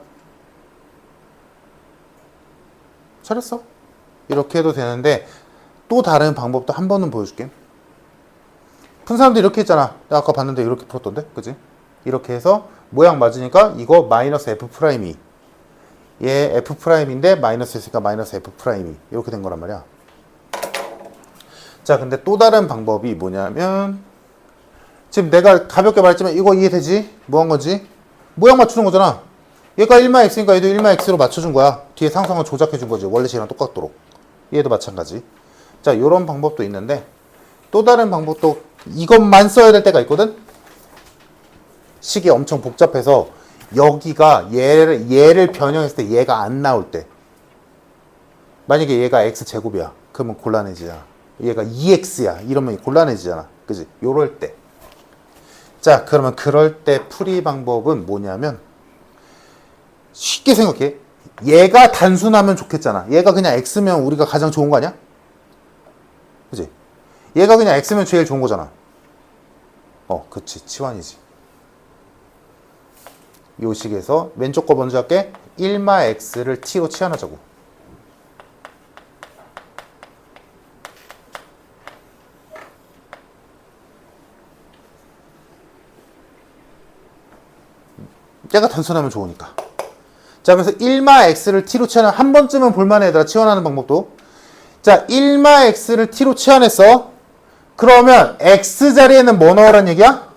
잘했어. 이렇게 해도 되는데 또 다른 방법도 한 번은 보여줄게. 푼 사람도 이렇게 했잖아. 내가 아까 봤는데 이렇게 풀었던데? 그지? 이렇게 해서 모양 맞으니까 이거 마이너스 F'이 얘 F'인데 마이너스 했으니까 마이너스 F'이 이렇게 된 거란 말이야. 자, 근데 또 다른 방법이 뭐냐면 지금 내가 가볍게 말했지만 이거 이해되지? 뭐 한 거지? 모양 맞추는 거잖아. 얘가 1마 x니까 얘도 1마 x로 맞춰준 거야. 뒤에 상성을 조작해 준 거지. 원래 식이랑 똑같도록. 얘도 마찬가지. 자, 요런 방법도 있는데 또 다른 방법도 이것만 써야 될 때가 있거든? 식이 엄청 복잡해서 여기가 얘를 변형했을 때 얘가 안 나올 때 만약에 얘가 x제곱이야. 그러면 곤란해지잖아. 얘가 2x야. 이러면 곤란해지잖아. 그지? 요럴 때. 자, 그러면 그럴 때 풀이 방법은 뭐냐면 쉽게 생각해. 얘가 단순하면 좋겠잖아. 얘가 그냥 x면 우리가 가장 좋은 거 아니야? 그지? 얘가 그냥 x면 제일 좋은 거잖아. 그치. 치환이지. 요 식에서 왼쪽 거 먼저 할게. 1마 x를 t로 치환하자고. 얘가 단순하면 좋으니까. 자, 그래서 1마 x를 t로 치환하면 한 번쯤은 볼만해 얘들아. 치환하는 방법도. 자, 1마 x를 t로 치환했어. 그러면 x 자리에는 뭐 넣으란 얘기야?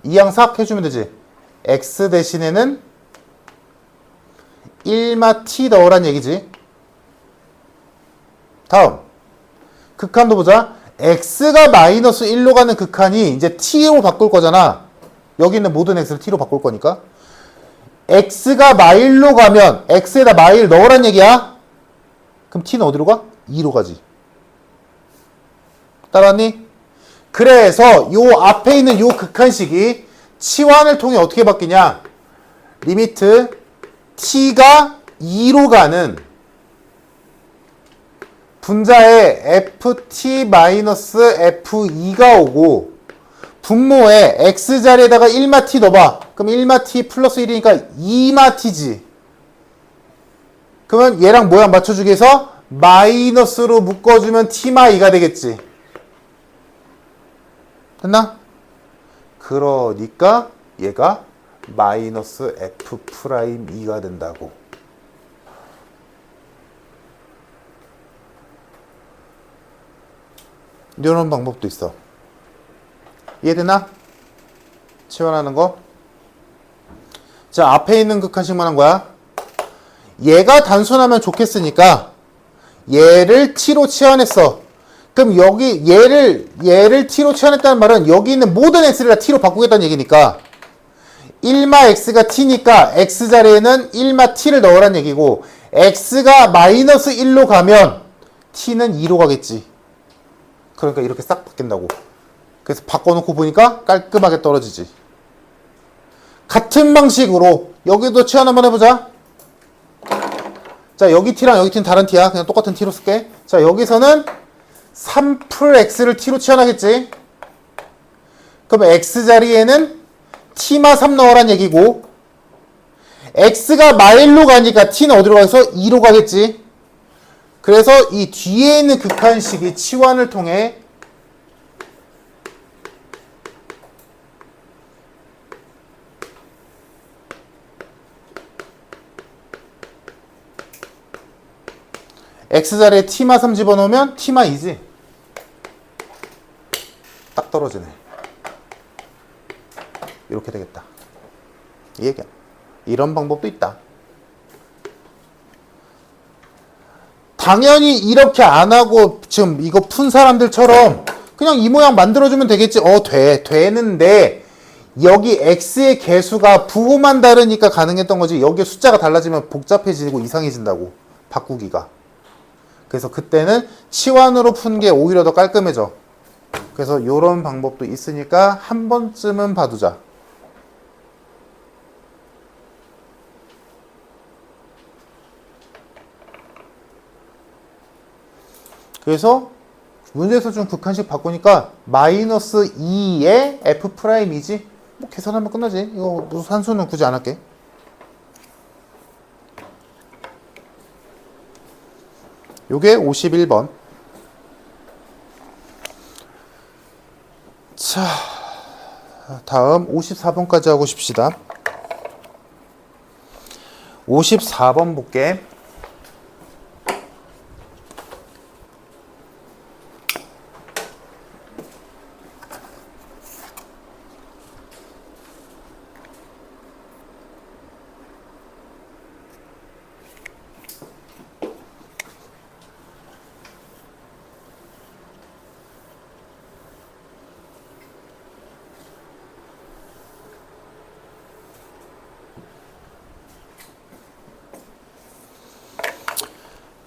이항 싹 해주면 되지. x 대신에는 1마 t 넣으란 얘기지. 다음 극한도 보자. x가 마이너스 1로 가는 극한이 이제 t로 바꿀 거잖아. 여기 있는 모든 x를 t로 바꿀 거니까 x가 마일로 가면 x에다 마일 넣으란 얘기야. 그럼 t는 어디로 가? 2로 가지. 따라왔니? 그래서 요 앞에 있는 요 극한식이 치환을 통해 어떻게 바뀌냐? 리미트 t가 2로 가는 분자에 ft-f2가 오고 분모에 x자리에다가 1마 t 넣어봐. 그럼 1마 t 플러스 1이니까 2마 t지. 그러면 얘랑 모양 맞춰주기 위해서 마이너스로 묶어주면 t마 2가 되겠지. 됐나? 그러니까 얘가 마이너스 f'2가 된다고. 이런 방법도 있어. 이해되나? 치환하는 거. 자, 앞에 있는 극한식만 한 거야. 얘가 단순하면 좋겠으니까 얘를 t로 치환했어. 그럼 여기 얘를 t로 치환했다는 말은 여기 있는 모든 x를 다 t로 바꾸겠다는 얘기니까 1마 x가 t니까 x 자리에는 1마 t를 넣으란 얘기고 x가 마이너스 1로 가면 t는 2로 가겠지. 그러니까 이렇게 싹 바뀐다고. 그래서 바꿔놓고 보니까 깔끔하게 떨어지지. 같은 방식으로 여기도 치환 한번 해보자. 자, 여기 t랑 여기 t는 다른 t야. 그냥 똑같은 t로 쓸게. 자, 여기서는 3풀 x를 t로 치환하겠지. 그럼 x 자리에는 t마 3 넣으란 얘기고 x가 마일로 가니까 t는 어디로 가서 2로 가겠지. 그래서 이 뒤에 있는 극한식이 치환을 통해 x자리에 t마 3 집어넣으면 t마 2지. 딱 떨어지네. 이렇게 되겠다. 이 얘기야. 이런 방법도 있다. 당연히 이렇게 안 하고 지금 이거 푼 사람들처럼 그냥 이 모양 만들어주면 되겠지. 되는데 여기 x의 개수가 부호만 다르니까 가능했던 거지. 여기 숫자가 달라지면 복잡해지고 이상해진다고. 바꾸기가. 그래서 그때는 치환으로 푼 게 오히려 더 깔끔해져. 그래서 이런 방법도 있으니까 한 번쯤은 봐두자. 그래서 문제에서 좀 극한식 바꾸니까 마이너스 2의 f'이지? 뭐 계산하면 끝나지. 이거 무슨 산수는 굳이 안 할게. 요게 51번. 자, 다음 54번까지 하고 싶시다. 54번 볼게.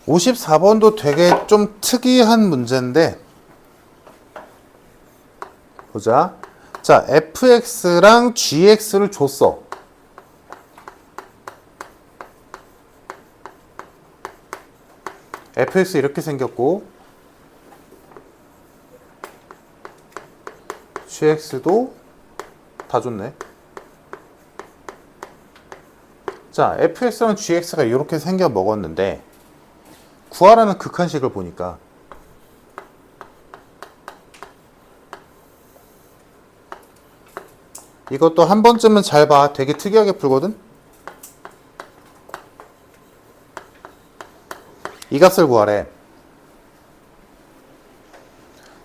(54번도) 되게 좀 특이한 문제인데 보자. 자, fx랑 gx를 줬어. fx 이렇게 생겼고 gx도 다 줬네. 자, fx랑 gx가 이렇게 생겨 먹었는데 구하라는 극한식을 보니까 이것도 한 번쯤은 잘 봐. 되게 특이하게 풀거든. 이 값을 구하래.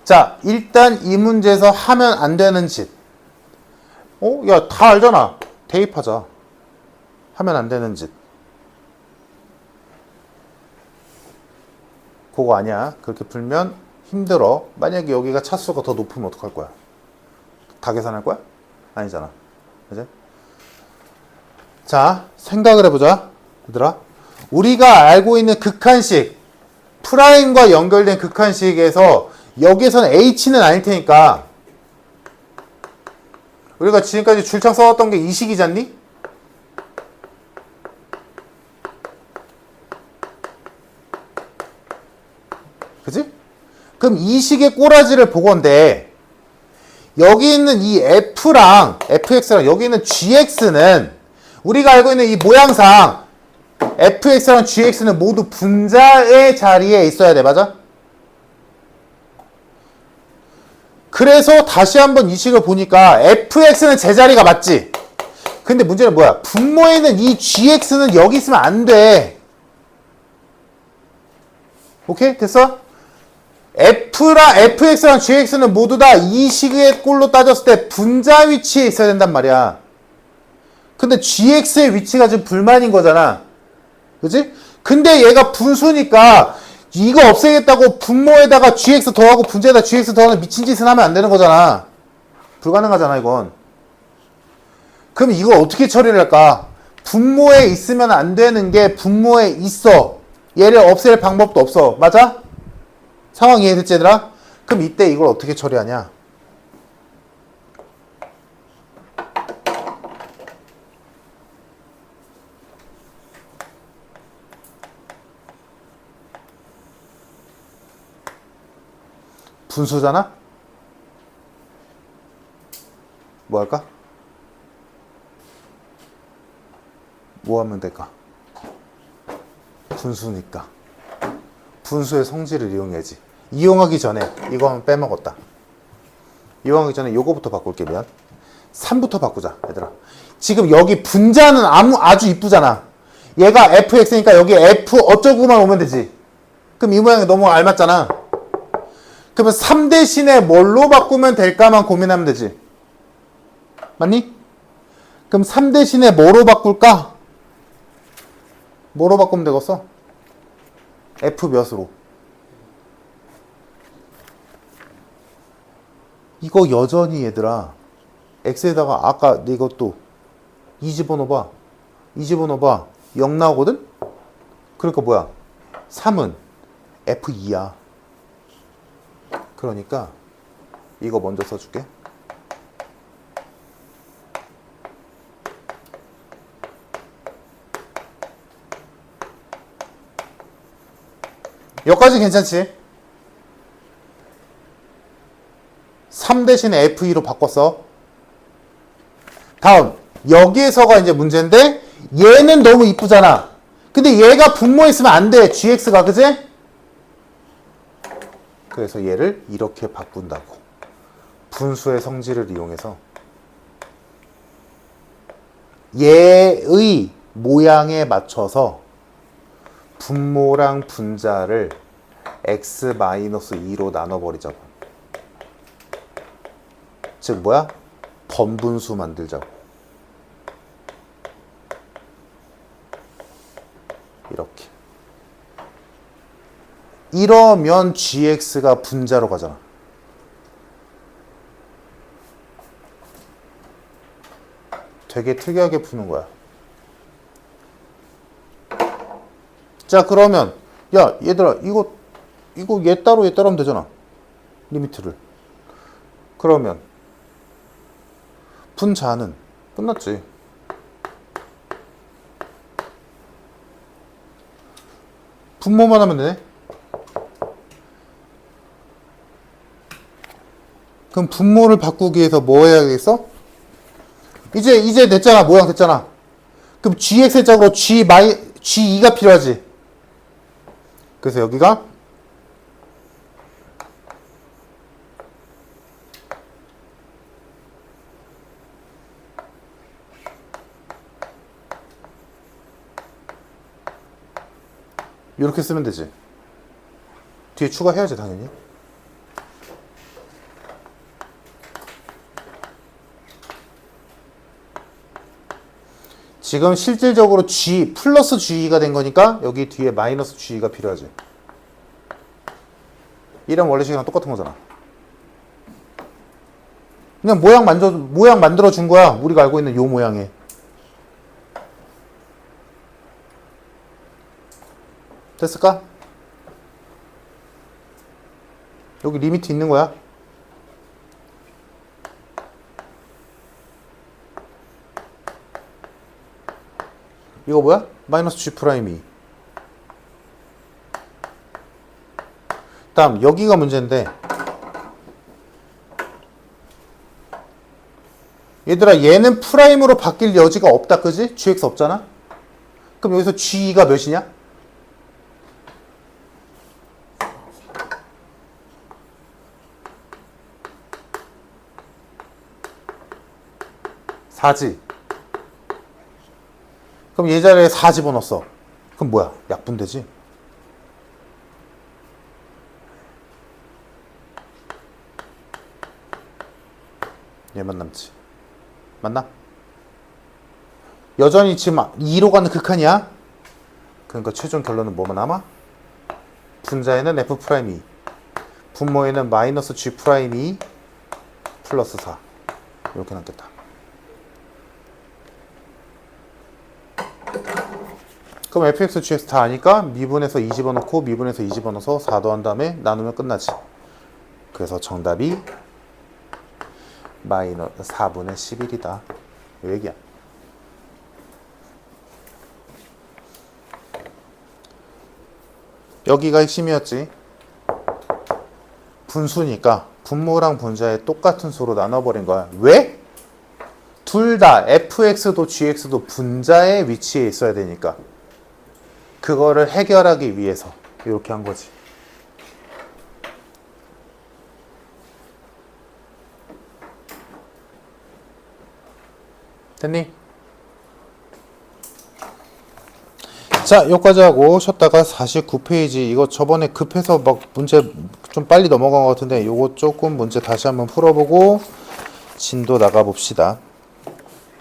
자, 일단 이 문제에서 하면 안 되는 짓. 야, 다 알잖아. 대입하자. 하면 안 되는 짓. 그거 아니야. 그렇게 풀면 힘들어. 만약에 여기가 차수가 더 높으면 어떡할 거야? 다 계산할 거야? 아니잖아. 그지? 자, 생각을 해보자. 얘들아. 우리가 알고 있는 극한식, 프라임과 연결된 극한식에서 여기에서는 h는 아닐 테니까 우리가 지금까지 줄창 써왔던 게 이 식이지 않니? 그지? 그럼 이 식의 꼬라지를 보건대 여기 있는 이 f랑 fx랑 여기 있는 gx는 우리가 알고 있는 이 모양상 fx랑 gx는 모두 분자의 자리에 있어야 돼. 맞아? 그래서 다시 한번 이 식을 보니까 fx는 제자리가 맞지? 근데 문제는 뭐야? 분모에 있는 이 gx는 여기 있으면 안 돼. 오케이? 됐어? fx랑 gx는 모두 다 이 식의 꼴로 따졌을 때 분자 위치에 있어야 된단 말이야. 근데 gx의 위치가 지금 불만인 거잖아. 그치? 근데 얘가 분수니까 이거 없애겠다고 분모에다가 gx 더하고 분자에다 gx 더하는 미친 짓은 하면 안 되는 거잖아. 불가능하잖아, 이건. 그럼 이걸 어떻게 처리를 할까? 분모에 있으면 안 되는 게 분모에 있어. 얘를 없앨 방법도 없어. 맞아? 상황 이해됐지, 얘들아? 그럼 이때 이걸 어떻게 처리하냐? 분수잖아? 뭐 할까? 뭐 하면 될까? 분수니까. 분수의 성질을 이용해야지. 이용하기 전에 이거 하면 빼먹었다. 이용하기 전에 요거부터 바꿀게. 미안. 3부터 바꾸자, 얘들아. 지금 여기 분자는 아주 이쁘잖아. 얘가 fx니까 여기 f 어쩌고만 오면 되지. 그럼 이 모양이 너무 알맞잖아. 그러면 3 대신에 뭘로 바꾸면 될까만 고민하면 되지. 맞니? 그럼 3 대신에 뭐로 바꿀까? 뭐로 바꾸면 되겠어? f 몇으로? 이거 여전히 얘들아 x에다가 아까 이것도 2 집어넣어봐. 2 집어넣어봐. 0 나오거든? 그러니까 뭐야? 3은 F2야. 그러니까 이거 먼저 써줄게. 여기까지 괜찮지? 3 대신에 F2로 바꿨어. 다음 여기에서가 이제 문제인데 얘는 너무 이쁘잖아. 근데 얘가 분모에 있으면 안 돼. gx가 그지? 그래서 얘를 이렇게 바꾼다고. 분수의 성질을 이용해서 얘의 모양에 맞춰서 분모랑 분자를 x-2로 나눠버리자고. 즉 뭐야? 번분수 만들자고. 이렇게. 이러면 gx가 분자로 가잖아. 되게 특이하게 푸는 거야. 자, 그러면 야, 얘들아, 이거 얘 따로 하면 되잖아. 리미트를. 그러면 분자는 끝났지. 분모만 하면 되네. 그럼 분모를 바꾸기 위해서 뭐 해야겠어? 이제 됐잖아. 모양 됐잖아. 그럼 gx의 짝으로 g2가 필요하지. 그래서 여기가 이렇게 쓰면 되지. 뒤에 추가해야지 당연히. 지금 실질적으로 g 플러스 g가 된 거니까 여기 뒤에 마이너스 g가 필요하지. 이런 원래식이랑 똑같은 거잖아. 그냥 모양 만들어 준 거야. 우리가 알고 있는 요 모양에. 됐을까? 여기 리미트 있는 거야. 이거 뭐야? 마이너스 G 프라임이. 다음 여기가 문제인데 얘들아 얘는 프라임으로 바뀔 여지가 없다. 그지? GX 없잖아? 그럼 여기서 G가 몇이냐? 4지. 그럼 얘 자리에 4 집어넣었어. 그럼 뭐야? 약분되지? 얘만 남지. 맞나? 여전히 지금 2로 가는 극한이야? 그러니까 최종 결론은 뭐만 남아? 분자에는 F'2, 분모에는 마이너스 G'2 플러스 4 이렇게 남겠다. 그럼 fx, gx 다 아니까 미분에서 2 집어넣고 미분에서 2 집어넣어서 4 더한 다음에 나누면 끝나지. 그래서 정답이 마이너스 4분의 11이다. 이 얘기야. 여기가 핵심이었지. 분수니까 분모랑 분자에 똑같은 수로 나눠버린 거야. 왜? 둘 다 fx도 gx도 분자의 위치에 있어야 되니까. 그거를 해결하기 위해서 이렇게 한 거지. 됐니? 자, 여기까지 하고 쉬었다가 49페이지. 이거 저번에 급해서 막 문제 좀 빨리 넘어간 것 같은데 요거 조금 문제 다시 한번 풀어보고 진도 나가봅시다.